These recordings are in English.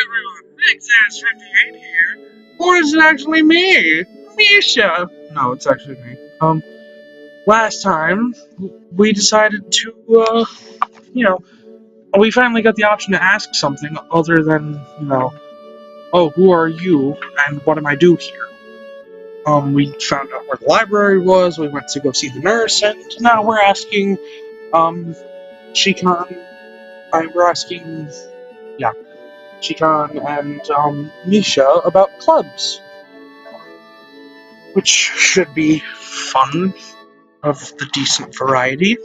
everyone, Big 58 here. Or is it actually me? Misha! No, it's actually me. Last time, we decided to, you know, we finally got the option to ask something other than, oh, who are you and what am I do here? We found out where the library was, we went to go see the nurse, and now we're asking, Shikan, we're asking, yeah, Shikan and, Misha about clubs, which should be fun, of the decent variety.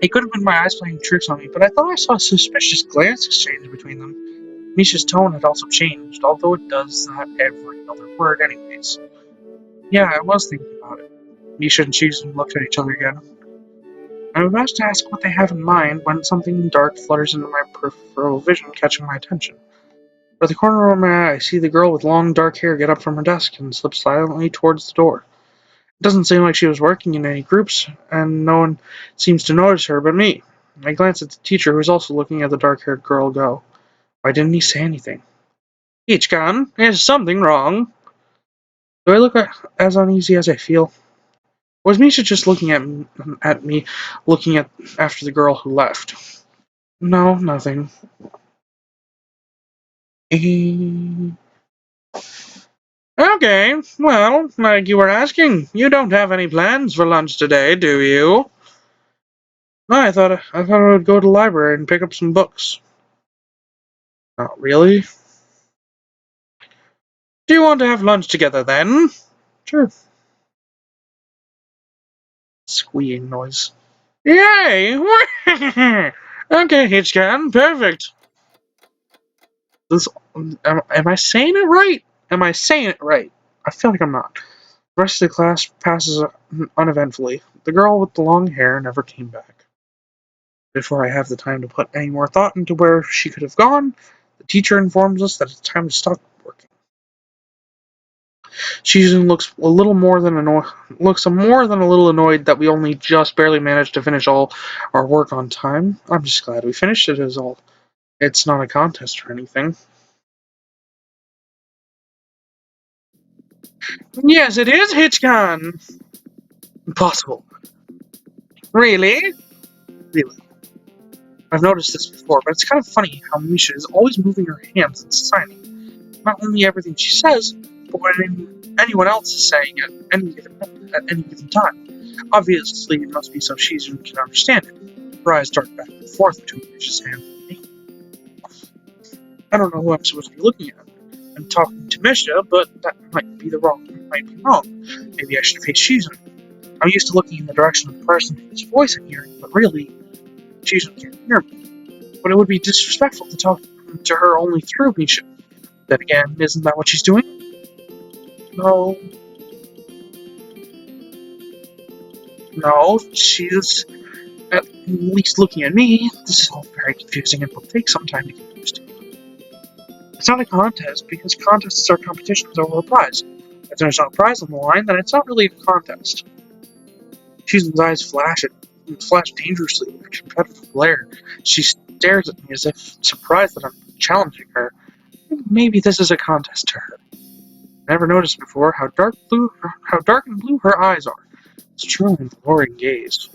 It could have been my eyes playing tricks on me, but I thought I saw a suspicious glance exchange between them. Misha's tone had also changed, although it does that every other word anyways. Yeah, I was thinking about it. Misha and Susan looked at each other again. I'm about to ask what they have in mind when something dark flutters into my peripheral vision, catching my attention. From the corner of my eye, I see the girl with long dark hair get up from her desk and slip silently towards the door. It doesn't seem like she was working in any groups, and no one seems to notice her but me. I glance at the teacher, who is also looking at the dark-haired girl, go. Why didn't he say anything? Ichkan, is something wrong? Do I look as uneasy as I feel? Was Misha just looking at me, looking at after the girl who left? No, nothing. Okay, well, like you were asking, you don't have any plans for lunch today, do you? No, I thought I would go to the library and pick up some books. Not really. Do you want to have lunch together then? Sure. Squeaking noise. Yay! Okay, Hitchcan, perfect. This, am I saying it right? Am I saying it right? I feel like I'm not. The rest of the class passes uneventfully. The girl with the long hair never came back. Before I have the time to put any more thought into where she could have gone, the teacher informs us that it's time to stop working. Susan looks more than a little annoyed that we only just barely managed to finish all our work on time. I'm just glad we finished it is all. It's not a contest or anything. Yes, it is Hitchcon! Impossible. Really? Really. I've noticed this before, but it's kind of funny how Misha is always moving her hands and signing. Not only everything she says, but when anyone else is saying it at any given time. Obviously, it must be so Susan can understand it. Her eyes dart back and forth between Misha's hand and me. I don't know who I'm supposed to be looking at. I'm talking to Misha, but that might be wrong. Maybe I should face Susan. I'm used to looking in the direction of the person whose voice I'm hearing, but really, Susan can't hear me. But it would be disrespectful to talk to her only through Misha. Then again, isn't that what she's doing? No. No, she's at least looking at me. This is all very confusing and will take some time to get used to. It's not a contest, because contests are competitions over a prize. If there's no prize on the line, then it's not really a contest. Susan's eyes flash dangerously with a competitive glare. She stares at me as if surprised that I'm challenging her. Maybe this is a contest to her. I never noticed before how dark and blue her eyes are. It's truly an alluring gaze.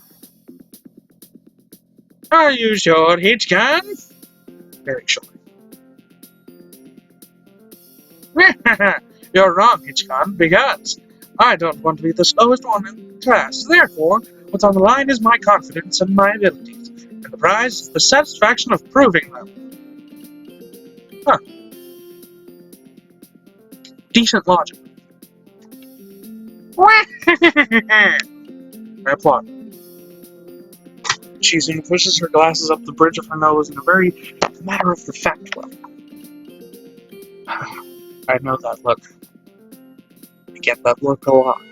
Are you sure, Hitchcan? Very sure. You're wrong, Hitchcan, because I don't want to be the slowest one in class. Therefore, what's on the line is my confidence and my abilities, and the prize is the satisfaction of proving them. Huh. Decent logic. I applaud. She pushes her glasses up the bridge of her nose in a very matter-of-the-fact way. I know that look. I get that look a lot.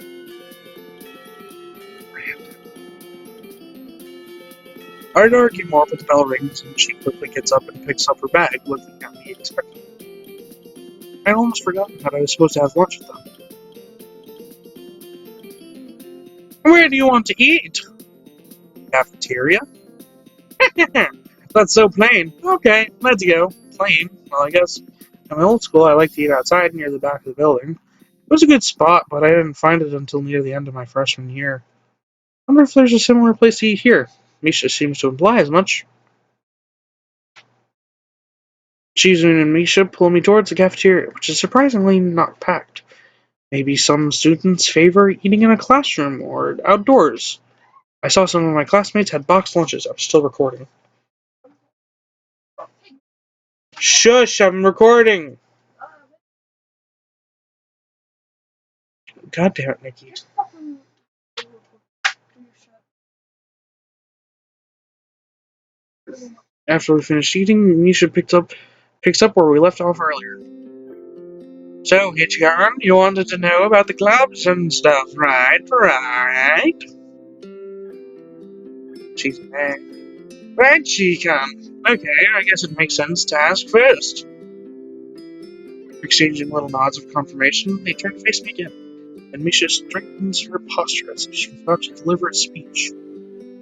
I'd argue more, but the bell rings and she quickly gets up and picks up her bag, looking at me expectantly. I'd almost forgotten that I was supposed to have lunch with them. Where do you want to eat? Cafeteria? That's so plain. Okay, let's go. Plain. Well, I guess at my old school, I liked to eat outside near the back of the building. It was a good spot, but I didn't find it until near the end of my freshman year. I wonder if there's a similar place to eat here. Misha seems to imply as much. Chizun and Misha pull me towards the cafeteria, which is surprisingly not packed. Maybe some students favor eating in a classroom or outdoors. I saw some of my classmates had boxed lunches. I'm still recording. Shush, I'm recording! God damn it, Nikki. After we finished eating, Misha picks up where we left off earlier. So, Hitchcon, you wanted to know about the clubs and stuff, right? Right? She's mad. Right, Chicon. Okay, I guess it makes sense to ask first. Exchanging little nods of confirmation, they turn to face me again, and Misha strengthens her posture as if she's about to deliver a speech.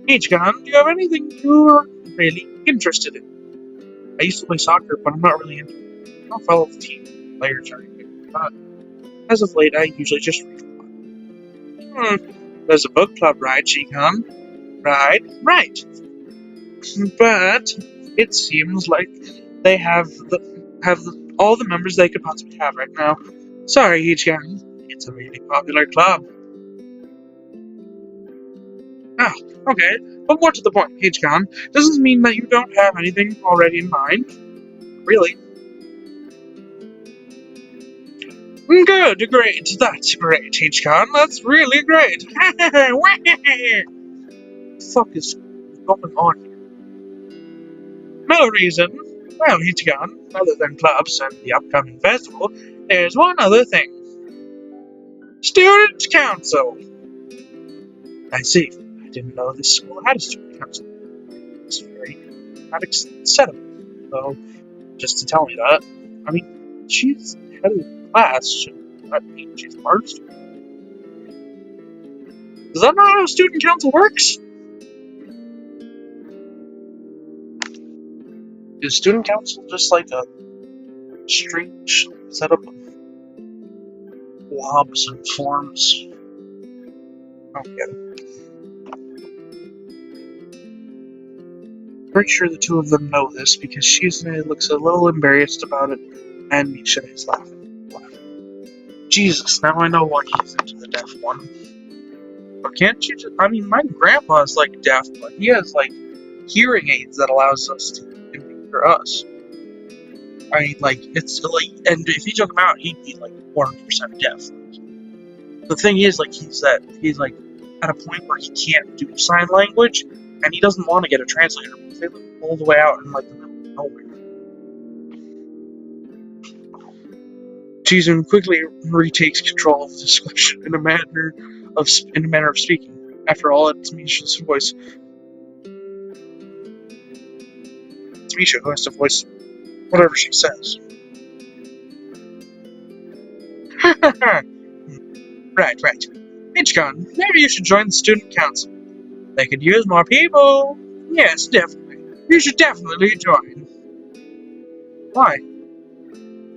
Hitchcon, do you have anything you're really interested in? I used to play soccer, but I'm not really into it. I don't follow the team players or anything, but as of late, I usually just read a lot. There's a book club, right, Chicon? Right. But it seems like they have all the members they could possibly have right now. Sorry, Ichigan. It's a really popular club. Ah, okay. But more to the point, Ichigan. Does this mean that you don't have anything already in mind? Really? Great. That's great, Ichigan. That's really great. What the fuck is going on here? No reason. Well, Ichigan, other than clubs and the upcoming festival, there's one other thing. Student Council! I see. I didn't know this school had a student council. It's a very dramatic setup, though, just to tell me that. I mean, she's head of the class, shouldn't that mean she's part of the student? Is that not how student council works? Is student council just like a strange setup of blobs and forms? I don't get it. Pretty sure the two of them know this because Shizune looks a little embarrassed about it, and Misha is laughing. Jesus, now I know why he's into the deaf one. But can't you just, I mean, my grandpa's like deaf, but he has like hearing aids that allows us to hear us. I mean, like, it's like, and if he took him out, he'd be like 100% deaf. The thing is, like, he's like at a point where he can't do sign language, and he doesn't want to get a translator because they live all the way out in like the middle of nowhere. Jizun quickly retakes control of the discussion in a manner of speaking. After all, it's Misha's voice. It's Misha who has to voice whatever she says. Right. Hitchcon, maybe you should join the student council. They could use more people. Yes, definitely. You should definitely join. Why?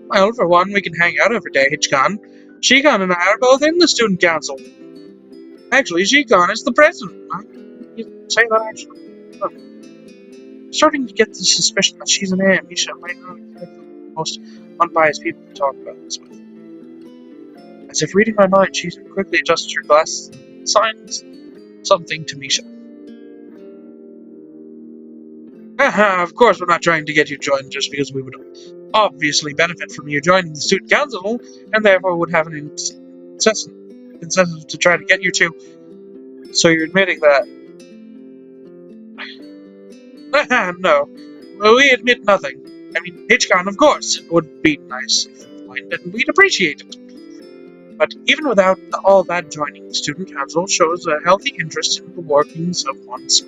Well, for one, we can hang out every day, Hitchcon. Shigon and I are both in the student council. Actually, Shigon is the president. You say that actually. I'm starting to get the suspicion that she's an aunt. Misha might not be the most unbiased people to talk about this with. As if reading my mind, she quickly adjusts her glasses and signs something to Misha. Of course, we're not trying to get you joined just because we would obviously benefit from you joining the student council, and therefore would have an incentive to try to get you to. So you're admitting that? No, we admit nothing. I mean, Hitchcon, of course, it would be nice if you joined, and we'd appreciate it. But even without all that, joining the student council shows a healthy interest in the workings of one's.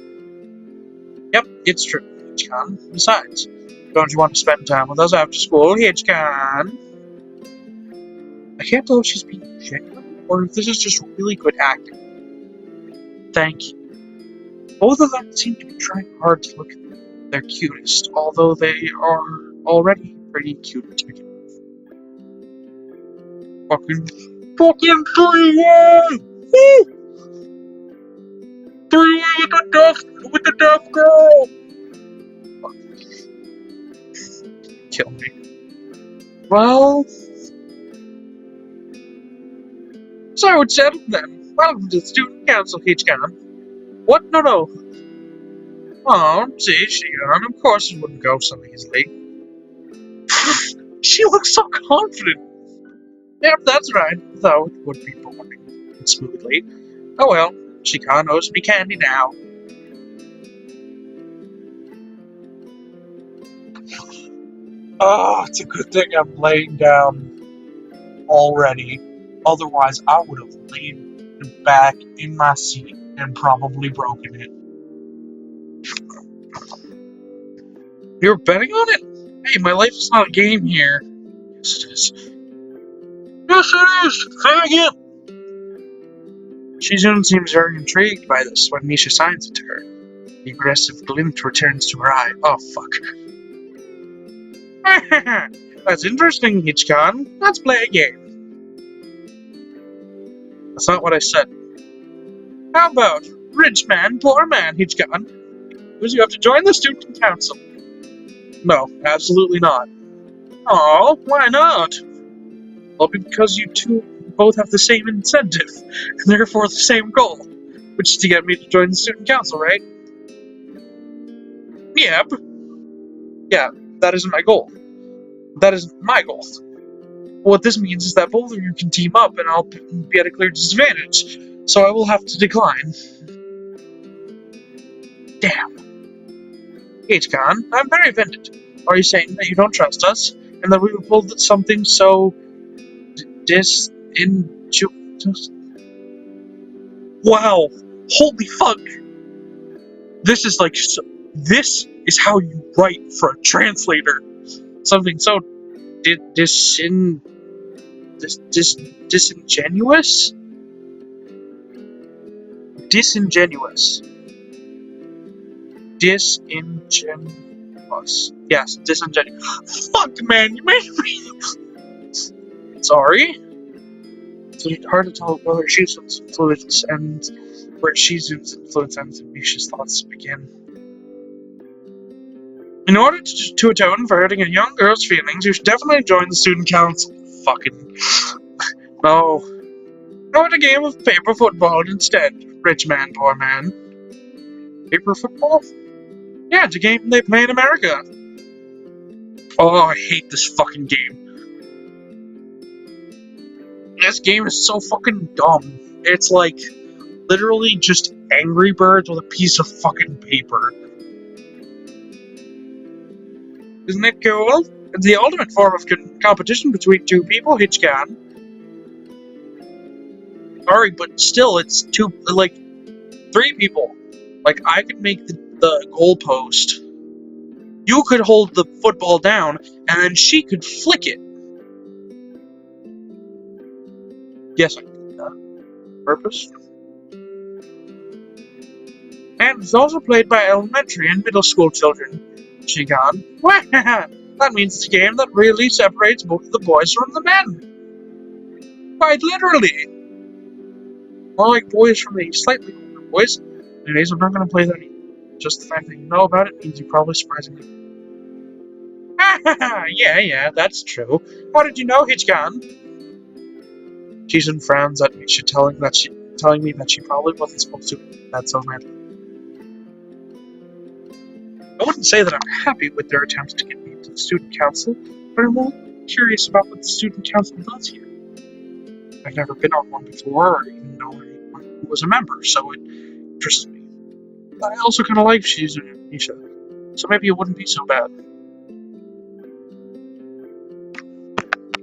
Yep, it's true, Hitchcon. Besides, don't you want to spend time with us after school, Hitchcon? I can't tell if she's being genuine or if this is just really good acting. Thank you. Both of them seem to be trying hard to look their cutest, although they are already pretty cute to begin with. Fucking 3-1! Woo! 3-1 with the deaf girl! Kill me. Well, so it's settled then. Welcome to the student council, Hitchcon. What? No. Oh, see, Shion, of course it wouldn't go so easily. She looks so confident. Yep, that's right, though it would be boring smoothly. Oh well, Shikan owes me candy now. Oh, it's a good thing I'm laying down already. Otherwise, I would have laid back in my seat and probably broken it. You're betting on it? Hey, my life is not a game here. Yes, it is. Yes, it is! Faggot! Shizune seems very intrigued by this when Misha signs it to her. The aggressive glint returns to her eye. Oh, fuck. That's interesting, Hitchcon. Let's play a game. That's not what I said. How about rich man, poor man, Hitchcon? Because you have to join the student council. No, absolutely not. Oh, why not? Well, because you two both have the same incentive, and therefore the same goal, which is to get me to join the student council, right? Yep. Yeah, that isn't my goal. That is my goal. What this means is that both of you can team up, and I'll be at a clear disadvantage, so I will have to decline. Damn. H-Con, I'm very offended. Are you saying that you don't trust us, and that we will pull something so disingenuous? Wow. Holy fuck. This is like, this is how you write for a translator. Something so disingenuous? Disingenuous. Disingenuous. Yes, disingenuous. Fuck, man, you made me. Sorry. It's hard to tell whether Shizune's influence and where Shizune's influence ends and Misha's thoughts begin. In order to atone for hurting a young girl's feelings, you should definitely join the student council. Fucking. No. Go with a game of paper football instead, rich man, poor man. Paper football? Yeah, it's a game they play in America. Oh, I hate this fucking game. This game is so fucking dumb. It's like literally just Angry Birds with a piece of fucking paper. Isn't it cool? It's the ultimate form of competition between two people, Hitchcon. Sorry, but still, it's three people. Like, I could make the goalpost. You could hold the football down, and then she could flick it. Yes, I can do that. Purpose? And it's also played by elementary and middle school children. Shigan. That means it's a game that really separates both the boys from the men. Quite literally. More like boys from the slightly older boys. Anyways, I'm not going to play that anymore. Just the fact that you know about it means you probably surprisingly. Yeah, that's true. How did you know, Hitchcon? Shizune frowns at me, telling me that she probably wasn't supposed to. That's so random. I wouldn't say that I'm happy with their attempts to get me into the student council, but I'm more curious about what the student council does here. I've never been on one before, or even know anyone who was a member, so it interests me. But I also kind of like Shizune and Misha, so maybe it wouldn't be so bad.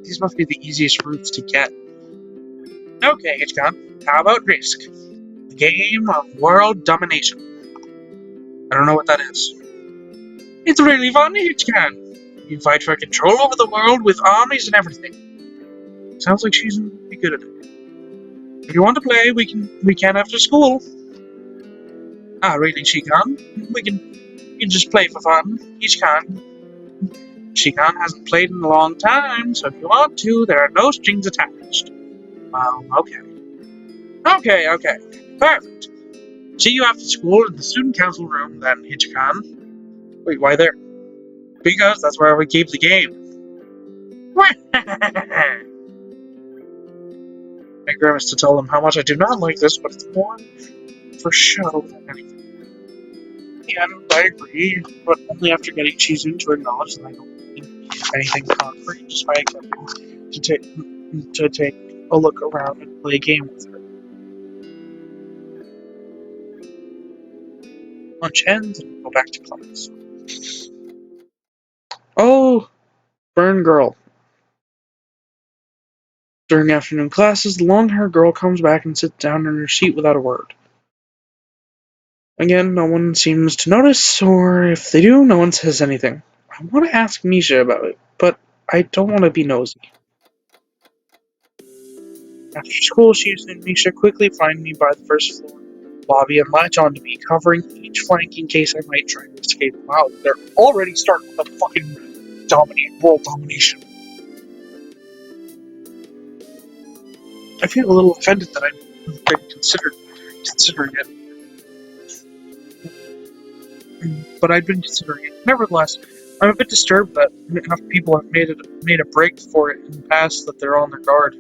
These must be the easiest routes to get. Okay, Hitchcon, how about Risk? The game of world domination. I don't know what that is. It's really fun, Hitchcon. You fight for control over the world with armies and everything. Sounds like she's be good at it. If you want to play, we can after school. Ah, really, Shikan? We can You just play for fun. Shikan hasn't played in a long time, so if you want to, there are no strings attached. Well, okay. Okay. Perfect. See you after school in the student council room then, Hichikan. Wait, why there? Because that's where we keep the game. I grimaced to tell them how much I do not like this, but it's more for show than anything. And I agree, but only after getting Chizun to acknowledge that I don't mean anything concrete, just by accepting to take a look around and play a game with her. Lunch ends and we go back to class. Oh, burn girl. During afternoon classes, the long-haired girl comes back and sits down in her seat without a word. Again, no one seems to notice, or if they do, no one says anything. I want to ask Misha about it, but I don't want to be nosy. After school, she and Misha quickly find me by the first floor lobby and latch onto me, covering each flank in case I might try to escape. Wow, they're already starting with the fucking world domination. I feel a little offended that I've been considering it. But I'd been considering it. Nevertheless, I'm a bit disturbed that enough people have made a break for it in the past that they're on their guard.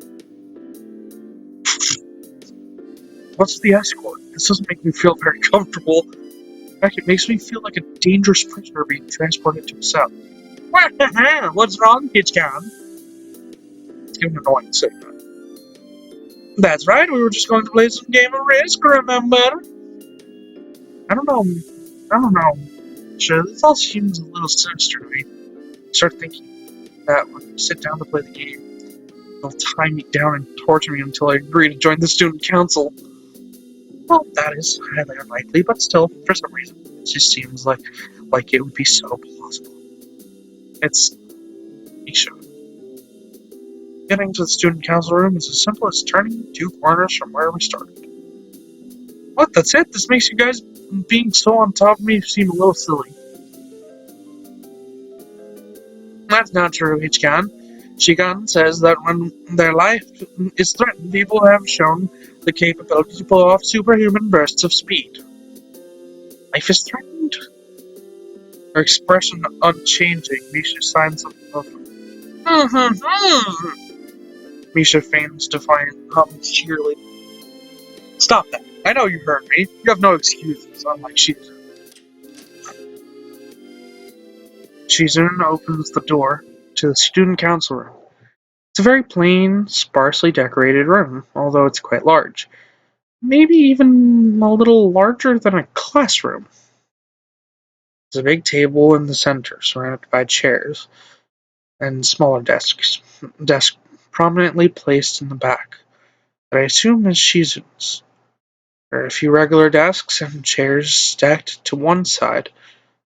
What's the escort? This doesn't make me feel very comfortable. In fact, it makes me feel like a dangerous prisoner being transported to a cell. What's wrong, Hitchcan? It's getting annoying saying that. That's right, we were just going to play some game of Risk, remember? I don't know. Sure, this all seems a little sinister to me. I start thinking that when we sit down to play the game, they'll tie me down and torture me until I agree to join the student council. Well, that is highly unlikely, but still, for some reason, it just seems like it would be so plausible. It's Misha. Getting to the student council room is as simple as turning 2 corners from where we started. What, that's it? This makes you guys being so on top of me seem a little silly. That's not true, Ichikan. Shigan says that when their life is threatened, people have shown the capability to pull off superhuman bursts of speed. Life is threatened? Her expression unchanging, Misha signs of Misha feigns defiant, hums cheerily. Stop that. I know you heard me. You have no excuses, unlike Shizun. Shizun opens the door to the student council room. It's a very plain, sparsely decorated room, although it's quite large. Maybe even a little larger than a classroom. There's a big table in the center, surrounded by chairs and smaller desks. Desk prominently placed in the back, that I assume is Shizun's. There are a few regular desks and chairs stacked to one side,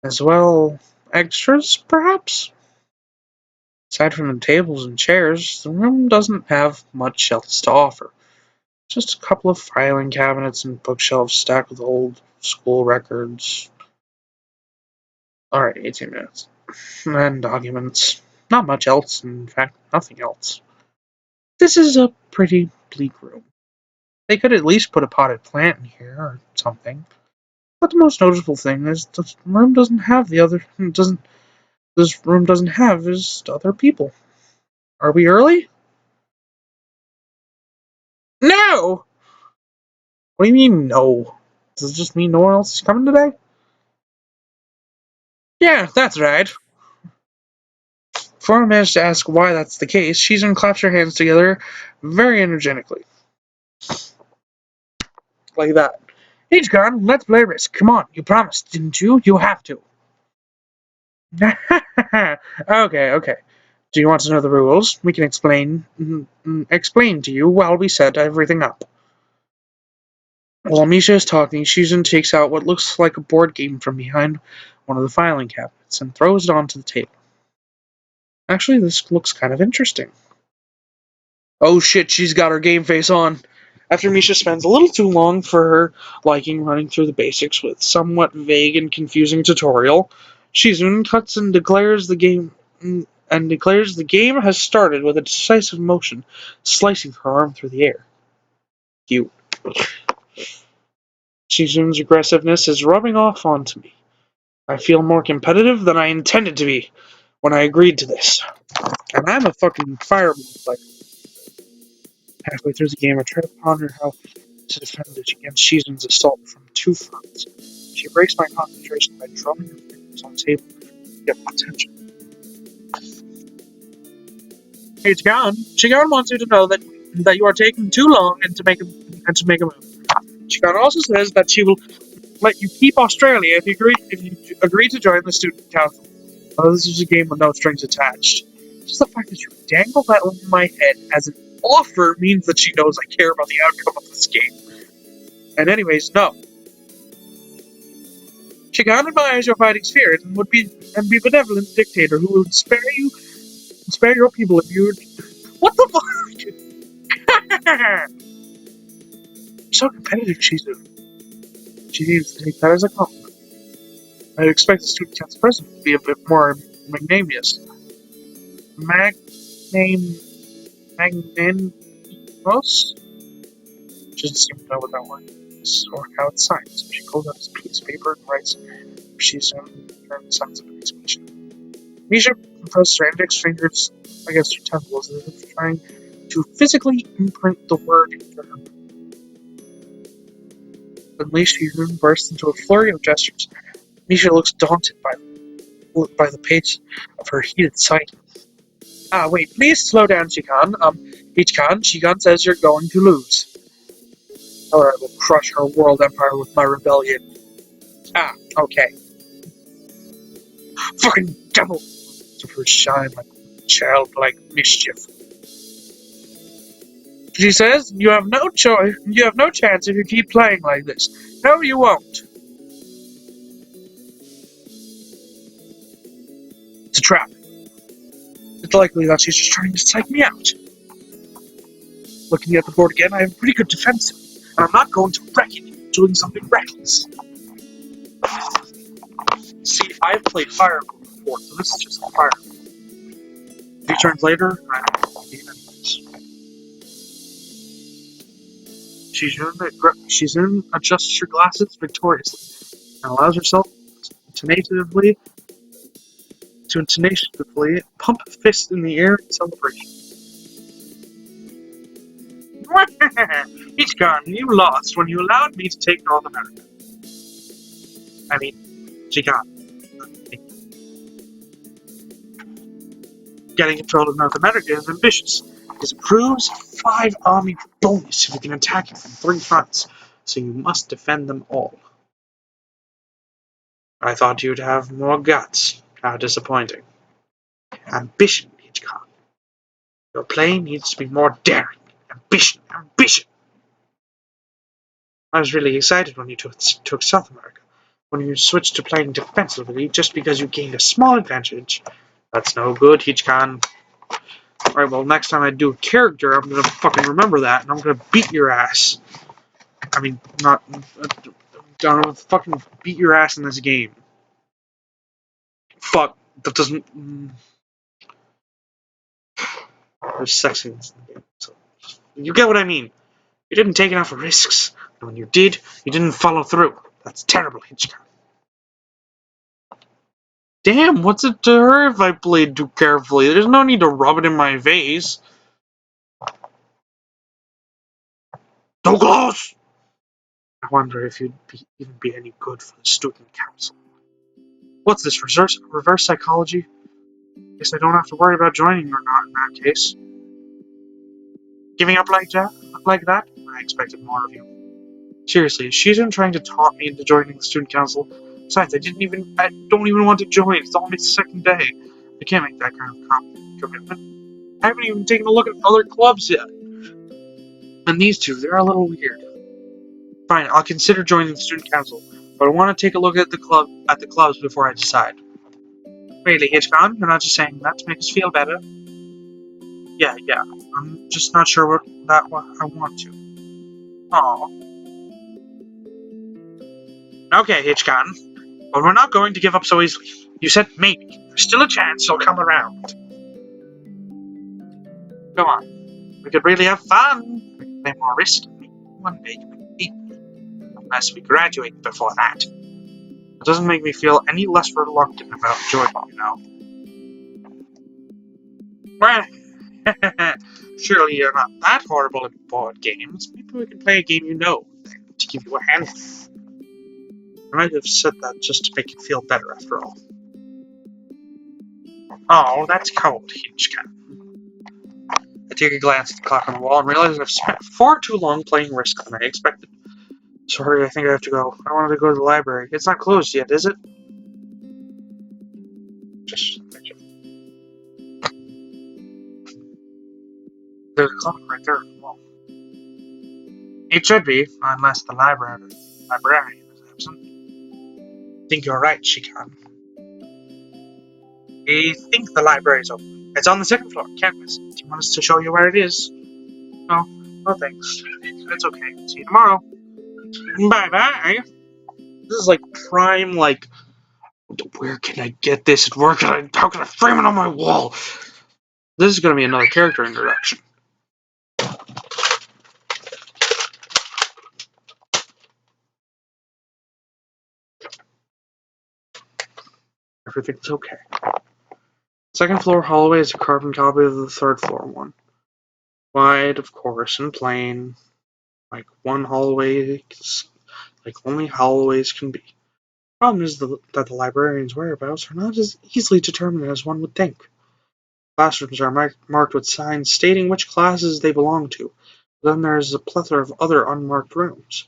as well extras, perhaps? Aside from the tables and chairs, the room doesn't have much else to offer. Just a couple of filing cabinets and bookshelves stacked with old school records. Alright, 18 minutes. And documents. Not much else, in fact, nothing else. This is a pretty bleak room. They could at least put a potted plant in here or something. But the most noticeable thing is this room doesn't have is other people. Are we early? No! What do you mean no? Does it just mean no one else is coming today? Yeah, that's right. Before I manage to ask why that's the case, Shizun claps her hands together very energetically. Like that. H-Con, let's play Risk. Come on, you promised, didn't you? You have to. Okay. Do you want to know the rules? We can explain to you while we set everything up. While Misha is talking, Shizun takes out what looks like a board game from behind one of the filing cabinets and throws it onto the table. Actually, this looks kind of interesting. Oh shit, she's got her game face on. After Misha spends a little too long for her liking running through the basics with somewhat vague and confusing tutorial, she soon cuts and declares the game has started with a decisive motion, slicing her arm through the air. Cute. Shizun's aggressiveness is rubbing off onto me. I feel more competitive than I intended to be when I agreed to this. And I'm a fucking fireball player. Halfway through the game, I try to ponder how to defend it against Shizun's assault from two fronts. She breaks my concentration by drumming her fingers on the table to get my attention. Hey, Chikan. Chikan wants you to know that you are taking too long and to make a move. Chikan also says that she will let you keep Australia if you agree to join the student council. Oh, this is a game with no strings attached. Just the fact that you dangle that over my head as an offer means that she knows I care about the outcome of this game. And anyways, no. Chikan admires your fighting spirit and be benevolent dictator who will spare your people if you. What the fuck? So competitive, Shizu. She needs to take that as a compliment. I'd expect the student council president to be a bit more magnanimous. Magnanimous? She doesn't seem to know what that word is or how it's signed, so she pulls out a piece of paper and writes Shizun and signs of execution. Misha presses her index fingers against her temples as if trying to physically imprint the word into her. Suddenly, Shizun bursts into a flurry of gestures. Misha looks daunted by the pace of her heated sight. Ah, wait, please slow down, Shikan. Shikan says you're going to lose. Or I will crush her world empire with my rebellion. Ah, okay. Fucking devil! To her shine like childlike mischief. She says, you have no choice, you have no chance if you keep playing like this. No, you won't. It's a trap. It's likely that she's just trying to psych me out. Looking at the board again, I have a pretty good defensive, and I'm not going to wreck it doing something reckless. See, I've played Fireball before, so this is just a Fireball. A few turns later, I'm Shizun adjusts her glasses victoriously and allows herself tenaciously pump a fist in the air in celebration. It's gone. You lost when you allowed me to take North America. I mean, she got. Getting control of North America is ambitious, because it proves 5 army bonus if you can attack it from 3 fronts, so you must defend them all. I thought you'd have more guts. How disappointing. Ambition, Hitchcock. Your play needs to be more daring. Ambition, ambition! I was really excited when you took South America. When you switched to playing defensively just because you gained a small advantage. That's no good, Hitchcock. Alright, well, next time I do a character, I'm gonna fucking remember that, and I'm gonna beat your ass. I mean, not... I'm gonna fucking beat your ass in this game. Fuck, that doesn't... There's sex scenes in the game, so... You get what I mean. You didn't take enough risks, and when you did, you didn't follow through. That's terrible, Hitchcock. Damn, what's it to her if I played too carefully? There's no need to rub it in my face. Too close! I wonder if you'd even be any good for the student council. What's this, reverse psychology? Guess I don't have to worry about joining or not in that case. Giving up like that? I expected more of you. Seriously, she's been trying to talk me into joining the student council. Besides, I don't even want to join. It's only the second day. I can't make that kind of commitment. I haven't even taken a look at other clubs yet. And these two, they're a little weird. Fine, I'll consider joining the student council, but I want to take a look at the clubs before I decide. Really, Hitchcock? You're not just saying that to make us feel better? Yeah. I'm just not sure what I want to. Oh. Okay, Hitchcon. But we're not going to give up so easily. You said maybe. There's still a chance you'll come around. Come on. We could really have fun. We could play more Risk. One day you can beat me. Unless we graduate before that. It doesn't make me feel any less reluctant about joining, you know. Well, surely you're not that horrible at board games. Maybe we can play a game you know, to give you a hand. I might have said that just to make you feel better after all. Oh, that's cold, Hitchcon. I take a glance at the clock on the wall and realize I've spent far too long playing Risk than I expected. Sorry, I think I have to go. I wanted to go to the library. It's not closed yet, is it? Just there's a clock right there on the wall. It should be, unless the librarian is absent. I think you're right, Shikan. I think the library's open. It's on the second floor. Can't miss it. Do you want us to show you where it is? No. No thanks. It's okay. See you tomorrow. Bye-bye. This is like prime, like, where can I get this? How can I frame it on my wall? This is going to be another character introduction. Everything's okay. Second floor hallway is a carbon copy of the third floor one. Wide, of course, and plain, like one hallway, like only hallways can be. Problem is that the librarian's whereabouts are not as easily determined as one would think. Classrooms are marked with signs stating which classes they belong to. Then there's a plethora of other unmarked rooms.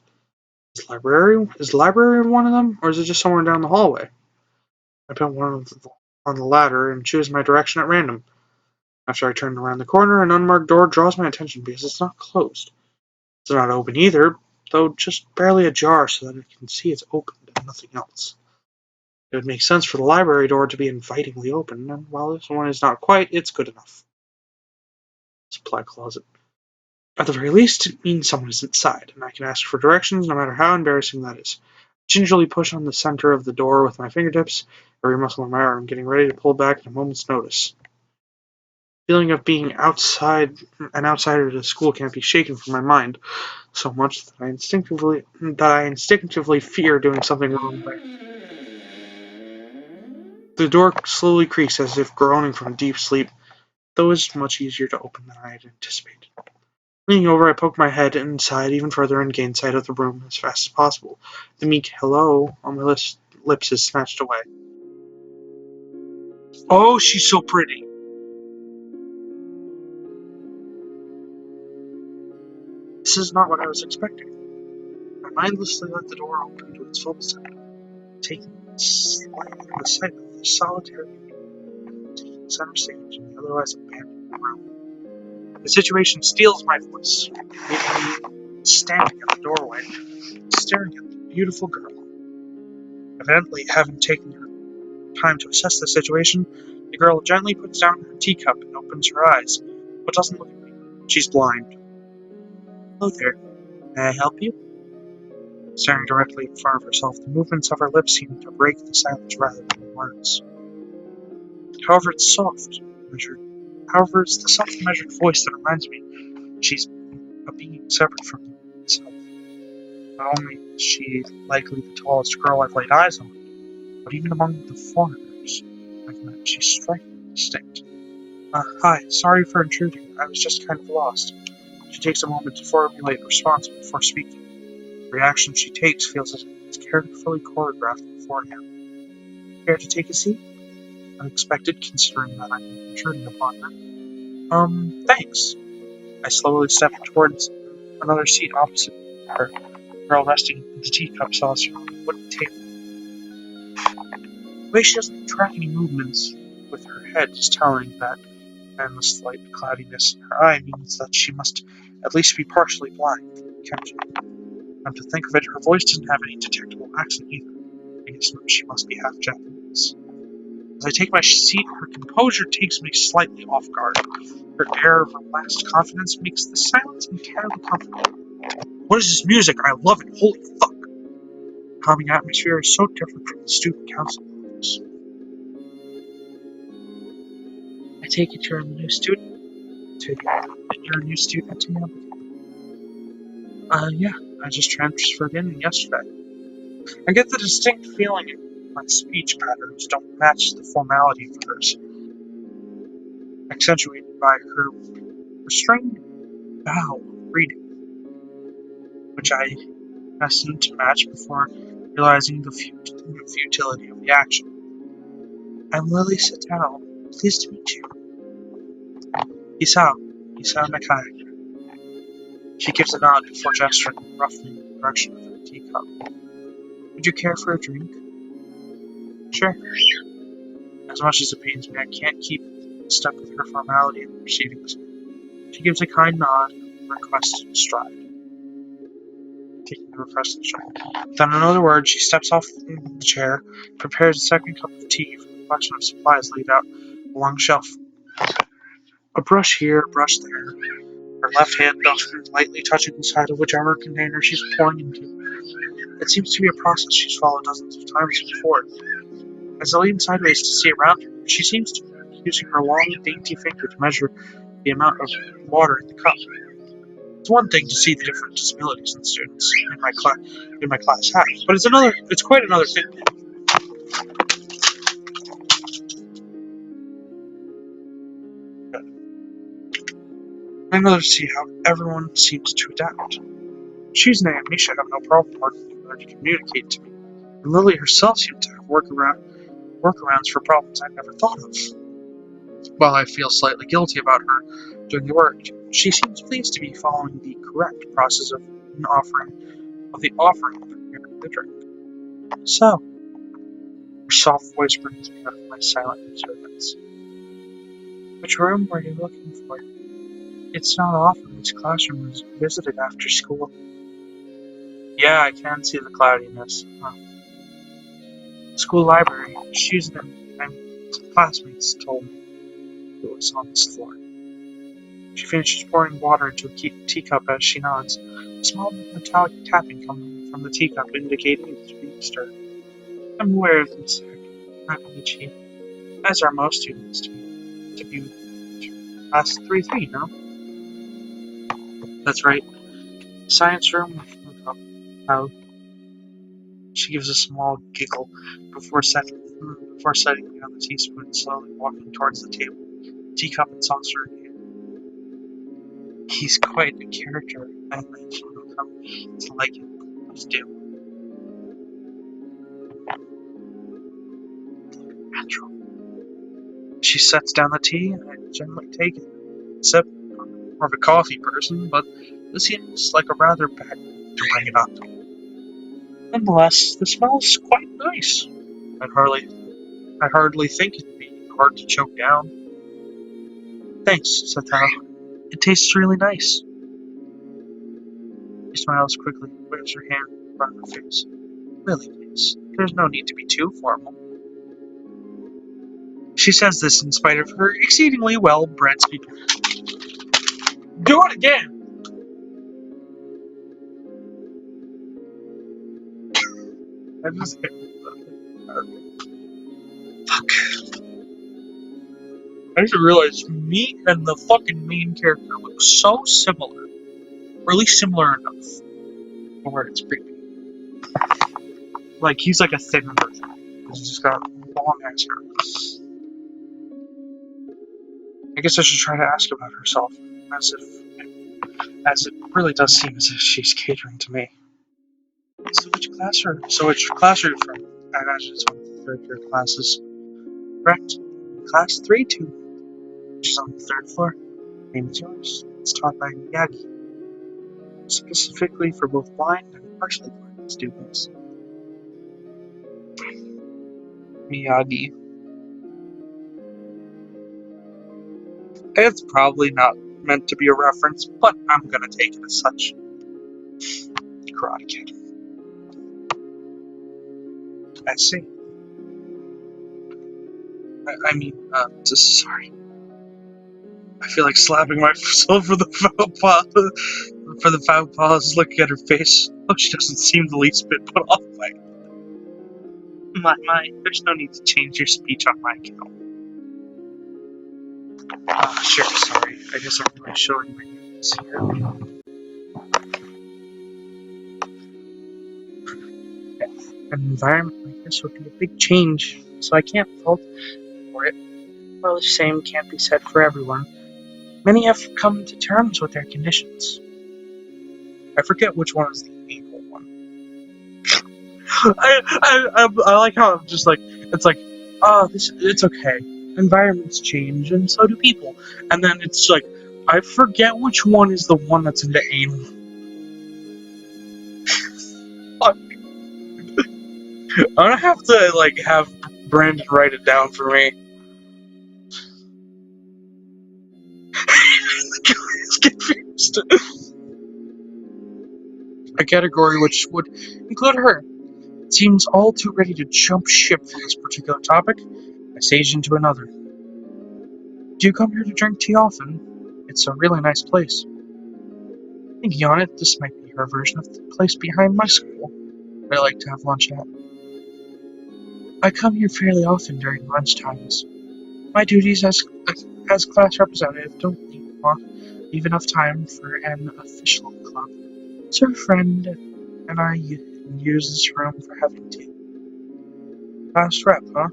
Is the library one of them, or is it just somewhere down the hallway? I put one on the ladder and choose my direction at random. After I turn around the corner, an unmarked door draws my attention because it's not closed. It's not open either, though just barely ajar so that I can see it's opened and nothing else. It would make sense for the library door to be invitingly open, and while this one is not quite, it's good enough. Supply closet. At the very least, it means someone is inside, and I can ask for directions no matter how embarrassing that is. Gingerly push on the center of the door with my fingertips, every muscle in my arm getting ready to pull back at a moment's notice. The feeling of being an outsider to school can't be shaken from my mind so much that I instinctively fear doing something wrong there. The door slowly creaks as if groaning from deep sleep, though it's much easier to open than I had anticipated. Leaning over, I poke my head inside even further and gain sight of the room as fast as possible. The meek hello on my lips is snatched away. Oh, she's so pretty. This is not what I was expecting. I mindlessly let the door open to its full extent, taking slightly the sight of the solitary taking center stage in the otherwise abandoned room. The situation steals my voice, leaving me standing at the doorway, staring at the beautiful girl. Evidently, having taken her time to assess the situation, the girl gently puts down her teacup and opens her eyes, but doesn't look at me. She's blind. Hello there. May I help you? Staring directly in front of herself, the movements of her lips seem to break the silence rather than words. However, it's the soft, measured voice that reminds me she's a being separate from itself. Not only is she likely the tallest girl I've laid eyes on, but even among the foreigners I've met, she's strikingly distinct. Hi, sorry for intruding. I was just kind of lost. She takes a moment to formulate a response before speaking. The reaction she takes feels as if it's carefully choreographed beforehand. Care to take a seat? Unexpected, considering that I'm intruding upon her. Thanks. I slowly step towards another seat opposite her, the girl resting the teacup saucer on the wooden table. The way she doesn't track any movements with her head is telling that, and the slight cloudiness in her eye means that she must at least be partially blind. Come to think of it, her voice doesn't have any detectable accent either. I guess she must be half Japanese. As I take my seat, her composure takes me slightly off guard. Her air of relaxed confidence makes the silence entirely comfortable. What is this music? I love it. Holy fuck. The calming atmosphere is so different from the student council office. I take it you're a new student? You're a new student to me? Yeah. I just transferred in yesterday. I get the distinct feeling my speech patterns don't match the formality of hers, accentuated by her restrained bow of greeting, which I hastened to match before realizing the futility of the action. I'm Lily Satao. Pleased to meet you. Isao Nakai. She gives a nod before gesturing roughly in the direction of her teacup. Would you care for a drink? Sure. As much as it pains me, I can't keep in step with her formality in the proceedings. She gives a kind nod and requests in stride, taking the request in stride. Without another word, she steps off the chair, prepares a second cup of tea from a collection of supplies laid out along the shelf. A brush here, a brush there. Her left hand lightly touching the side of whichever container she's pouring into. It seems to be a process she's followed dozens of times before. As I lean sideways to see around her, she seems to be using her long, dainty finger to measure the amount of water in the cup. It's one thing to see the different disabilities in the students in my class have, but it's quite another thing to see how everyone seems to adapt. Shizune and Misha have no problem working together to communicate to me, and Lily herself seems to have workarounds for problems I never thought of. While I feel slightly guilty about her doing the work, she seems pleased to be following the correct process of the offering of preparing the drink. So, her soft voice brings me out of my silent observance. Which room were you looking for? It's not often this classroom is visited after school. Yeah, I can see the cloudiness. Huh. School library. She's and classmates told me it was on this floor. She finishes pouring water into a teacup as she nods. A small metallic tapping coming from the teacup indicating it's being stirred. I'm aware of this, Nakamichi, as are most students to be class 3-3, no? That's right. Science room. How? She gives a small giggle before setting down the teaspoon and slowly walking towards the table, teacup and saucer in hand. He's quite a character. I imagine you'll come to like him. Please do. Natural. She sets down the tea and I generally take it. Except I'm more of a coffee person, but this seems like a rather bad to bring it up. Nonetheless, the smell's quite nice. I'd hardly think it'd be hard to choke down. Thanks, Satao. It tastes really nice. She smiles quickly and waves her hand in front of her face. Really, please. There's no need to be too formal. She says this in spite of her exceedingly well-bred speech. Do it again! I just fuck. I just realized me and the fucking main character look so similar. Or at least similar enough. Where it's creepy. Like, he's like a thinner version. He's just got long ass hair. I guess I should try to ask about herself, as it really does seem as if she's catering to me. So which class are you from? I imagine it's one of the third year classes. Correct. Class 3-2, which is on the third floor. Name is yours. It's taught by Miyagi, specifically for both blind and partially blind students. Miyagi. It's probably not meant to be a reference, but I'm gonna take it as such. Karate Kid. I see. Sorry. I feel like slapping myself for the For the foul pause, looking at her face, oh, she doesn't seem the least bit put off by it. There's no need to change your speech on my account. Sure, sorry. I guess I'm really showing my news here. An environment like this would be a big change, so I can't fault for it. Well, the same can't be said for everyone. Many have come to terms with their conditions. I forget which one is the evil one. I like how I'm just like, it's like, it's okay. Environments change, and so do people. And then it's like, I forget which one is the one that's into anal. I'm gonna have to like have Brandon write it down for me. He's confused. A category which would include her. It seems all too ready to jump ship for this particular topic. I sage into another. Do you come here to drink tea often? It's a really nice place. Thinking on it, this might be her version of the place behind my school, where I like to have lunch at. I come here fairly often during lunch times. My duties as class representative don't leave enough time for an official club, so a friend and I use this room for having tea. Class rep, huh?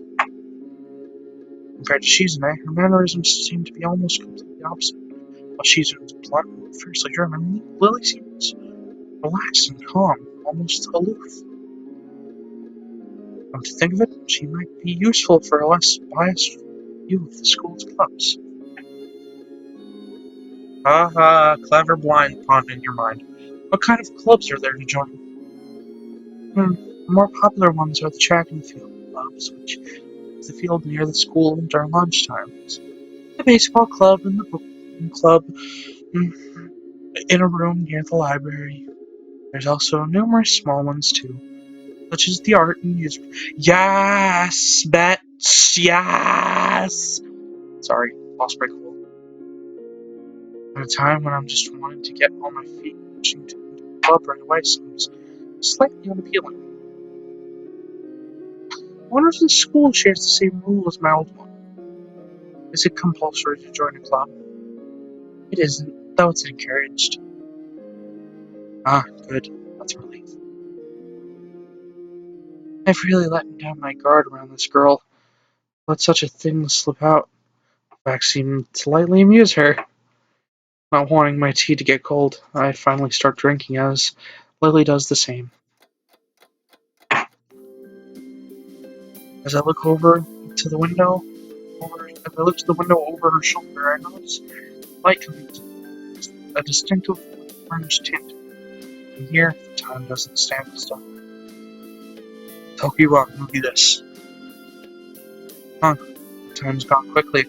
Compared to Shizune, her mannerisms seem to be almost completely opposite. While Shizune's blunt and fiercely German, Lily seems relaxed and calm, almost aloof. Come to think of it, she might be useful for a less biased view of the school's clubs. Clever blind pun in your mind. What kind of clubs are there to join? The more popular ones are the track and field clubs, which is the field near the school during lunch times. The baseball club and the book club in a room near the library. There's also numerous small ones too, such as the art and music. Yes, Bets, yes! Sorry, lost my cool. At a time when I'm just wanting to get on my feet, pushing to the club right away seems slightly unappealing. I wonder if the school shares the same rule as my old one. Is it compulsory to join a club? It isn't, though it's encouraged. Ah, good. That's a relief. I've really let down my guard around this girl. Let such a thing slip out. In fact, seemed to lightly amuse her. Not wanting my tea to get cold, I finally start drinking as Lily does the same. As I look to the window over her shoulder, I notice light coming to a distinctive orange tint. And here, time doesn't stand still. Tokiwa, movie this. Huh, time's gone quickly.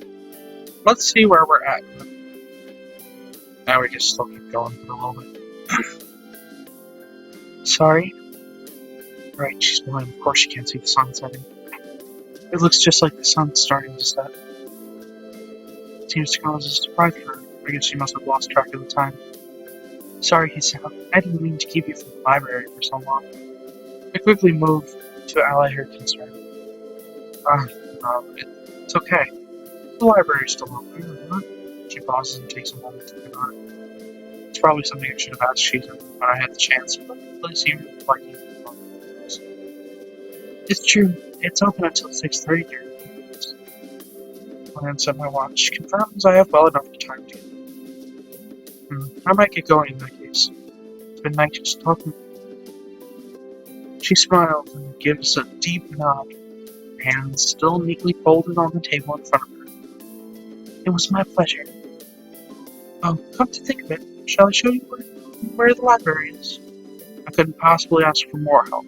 Let's see where we're at. Now we just still keep going for a little bit. Sorry? Right, she's blind. Of course she can't see the sun setting. It looks just like the sun's starting to set. It seems to come as a surprise for her. I guess she must have lost track of the time. Sorry, Hisao. I didn't mean to keep you from the library for so long. I quickly moved to allay her concern. No, it's okay. The library's still open, isn't it? She pauses and takes a moment to think about it. It's probably something I should have asked Shizu when I had the chance, but it really seemed like it. It's true. It's open until 6:30 during the evenings. Glance at my watch confirms I have well enough time to. I might get going in that case. It's been nice just talking. She smiles and gives a deep nod, her hands still neatly folded on the table in front of her. It was my pleasure. Oh, come to think of it, shall I show you where the library is? I couldn't possibly ask for more help.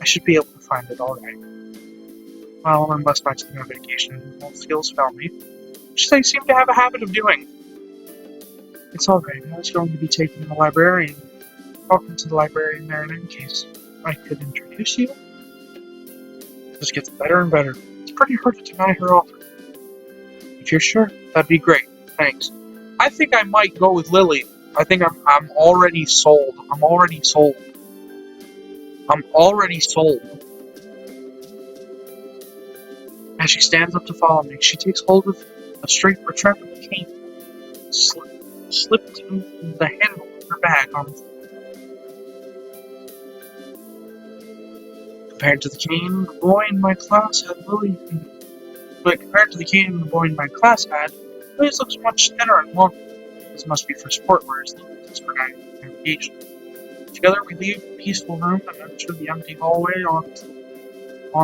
I should be able to find it all right. Well, unless my time on vacation all skills found me, which they seem to have a habit of doing. It's all right. I was going to be taking the librarian, talking to the librarian there in any case. I could introduce you. This gets better and better. It's pretty hard to deny her offer. If you're sure, that'd be great. Thanks. I think I might go with Lily. I think I'm already sold. I'm already sold. I'm already sold. As she stands up to follow me, she takes hold of a straight retractable cane, slipped the handle of her bag on the floor. Compared to the cane the boy in my class had, Lily. But compared to the cane the boy in my class had, Lily's looks much thinner and longer. This must be for sport, whereas Lily is for navigation. Together we leave the peaceful room and enter the empty hallway on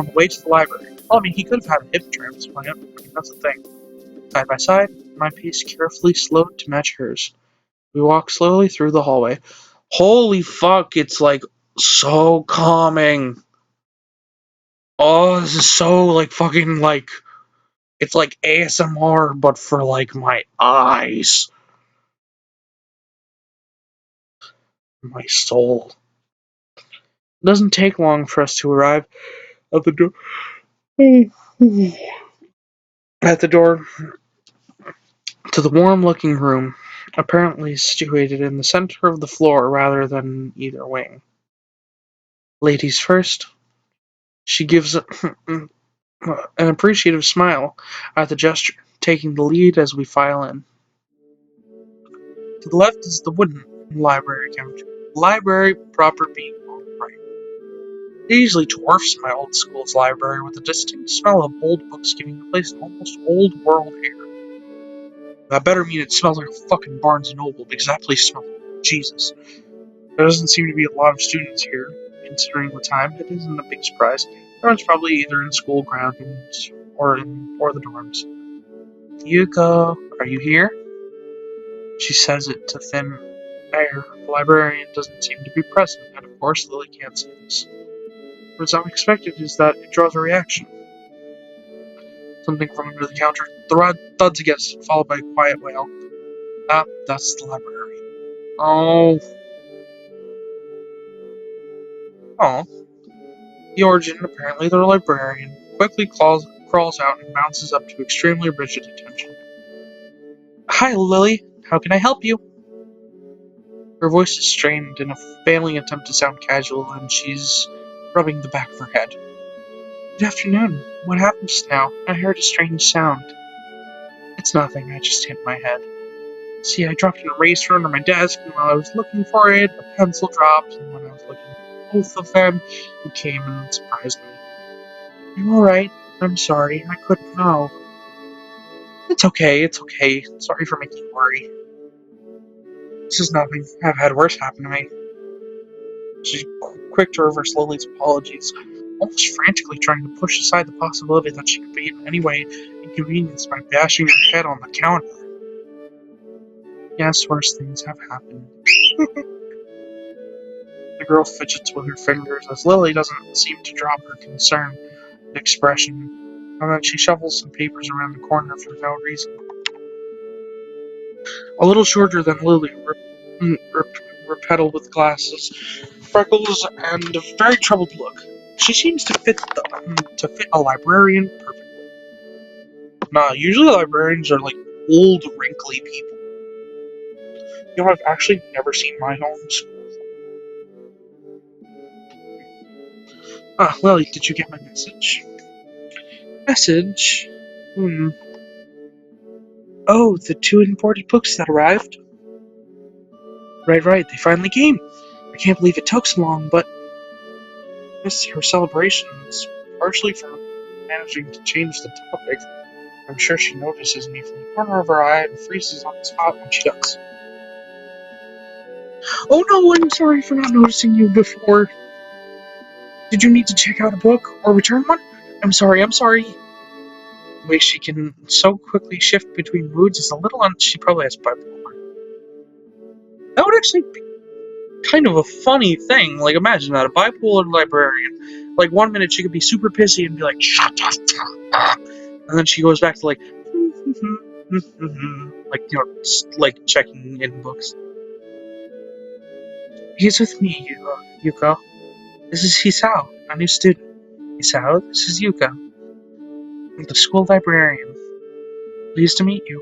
the way to the library. Well, I mean, he could have had a hip transplant. I mean, that's the thing. Side by side, my pace carefully slowed to match hers. We walk slowly through the hallway. Holy fuck, it's like so calming. Oh, this is so like fucking like it's like ASMR but for like my eyes, my soul. It doesn't take long for us to arrive at the door. At the door to the warm looking room, apparently situated in the center of the floor rather than either wing. Ladies first, she gives an appreciative smile at the gesture, taking the lead as we file in. To the left is the wooden library counter. Library proper being on the right. It easily dwarfs my old school's library with a distinct smell of old books giving the place an almost old world air. That better mean it smells like a fucking Barnes and Noble because that place smells like Jesus. There doesn't seem to be a lot of students here. Considering the time, it isn't a big surprise. Everyone's probably either in school grounds or the dorms. Yuko, are you here? She says it to thin air. The librarian doesn't seem to be present, and of course Lily can't see this. What's unexpected is that it draws a reaction. Something from under the counter. The rod thuds against it, followed by a quiet wail. Ah, that's the library. Oh. Oh. The origin, apparently the librarian, quickly crawls out and bounces up to extremely rigid attention. Hi, Lily. How can I help you? Her voice is strained in a failing attempt to sound casual, and she's rubbing the back of her head. Good afternoon. What happened just now? I heard a strange sound. It's nothing. I just hit my head. See, I dropped an eraser under my desk, and while I was looking for it, a pencil dropped, and when I was looking for both of them, you came and surprised me. I'm alright. I'm sorry. I couldn't know. It's okay. It's okay. Sorry for making you worry. This is nothing. I've had worse happen to me. She's quick to reverse Lily's apologies, almost frantically trying to push aside the possibility that she could be in any way inconvenienced by bashing her head on the counter. Yes, worse things have happened. The girl fidgets with her fingers as Lily doesn't seem to drop her concerned expression, and then she shovels some papers around the corner for no reason. A little shorter than Lily, repedal with glasses, freckles, and a very troubled look. She seems to fit a librarian perfectly. Nah, usually librarians are like old, wrinkly people. You know, I've actually never seen my own school. Ah, Lily, did you get my message? Message? Oh, the two imported books that arrived? Right, they finally came. I can't believe it took so long, but missed her celebrations, partially for managing to change the topic. I'm sure she notices me from the corner of her eye and freezes on the spot when she does. Oh no, I'm sorry for not noticing you before. Did you need to check out a book or return one? I'm sorry. The way she can so quickly shift between moods is a little she probably has bipolar. That would actually be kind of a funny thing. Like, imagine that, a bipolar librarian. Like, one minute she could be super pissy and be like, shut up. And then she goes back to, like, like, you know, like checking in books. He's with me, Yuko. This is Hisao, a new student. Hisao, this is Yuko. I'm the school librarian. Pleased to meet you.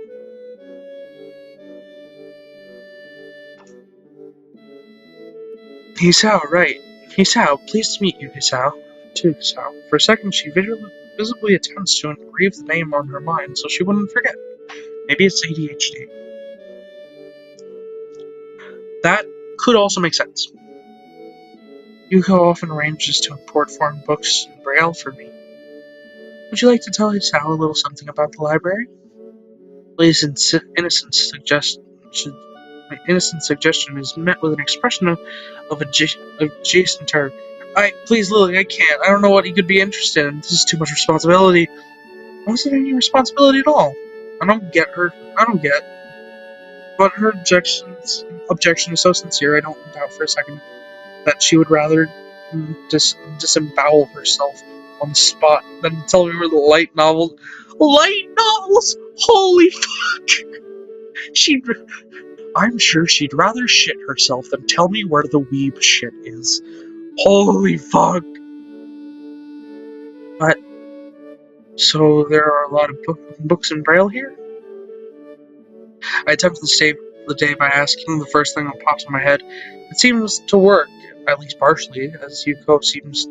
Hisao, right. Hisao, pleased to meet you, Hisao. To Hisao. For a second, she visibly attempts to engrave the name on her mind so she wouldn't forget. Maybe it's ADHD. That could also make sense. Yuko often arranges to import foreign books in Braille for me. Would you like to tell Hisao a little something about the library? Lily's innocent suggestion is met with an expression of adjacent terror. Please, Lily, I can't. I don't know what he could be interested in. This is too much responsibility. Why is it any responsibility at all? I don't get her. I don't get. But her objection is so sincere. I don't doubt for a second that she would rather disembowel herself on the spot than tell me where the light novels. Holy fuck! She I'm sure she'd rather shit herself than tell me where the weeb shit is. Holy fuck! But, so there are a lot of books in Braille here? I attempt to save the day by asking the first thing that pops in my head. It seems to work, at least partially, as Yuko seems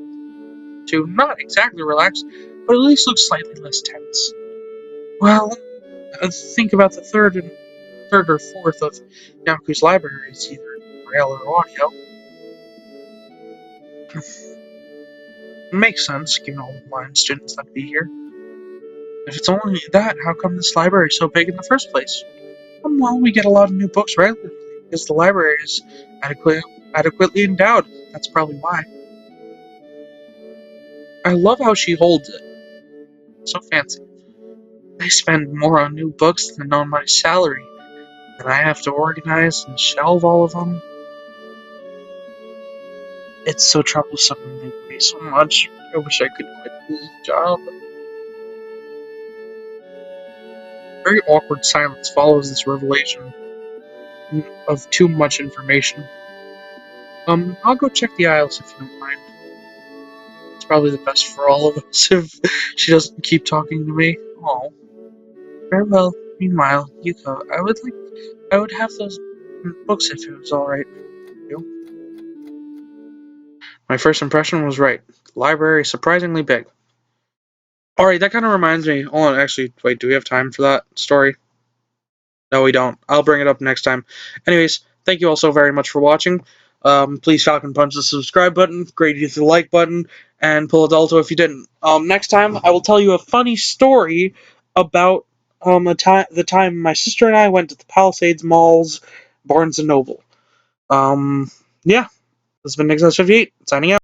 to not exactly relax, but at least looks slightly less tense. Well, think about the third or fourth of Yaku's library is either Braille or audio. Makes sense, given all the blind students that be here. If it's only that, how come this library is so big in the first place? Well, we get a lot of new books regularly, because the library is adequately endowed. That's probably why. I love how she holds it. So fancy. I spend more on new books than on my salary, and I have to organize and shelve all of them. It's so troublesome and they pay so much. I wish I could quit this job. Very awkward silence follows this revelation of too much information. I'll go check the aisles if you don't mind. It's probably the best for all of us if she doesn't keep talking to me. Oh, very well. Meanwhile, Yuko, I would have those books if it was alright with you. My first impression was right. The library is surprisingly big. Alright, that kind of reminds me. Hold on, actually, wait, do we have time for that story? No, we don't. I'll bring it up next time. Anyways, thank you all so very much for watching. Please Falcon Punch the subscribe button, grade you the like button, and pull a Delta if you didn't. Next time, I will tell you a funny story about the time my sister and I went to the Palisades Mall's Barnes & Noble. Yeah, this has been Nick58, signing out.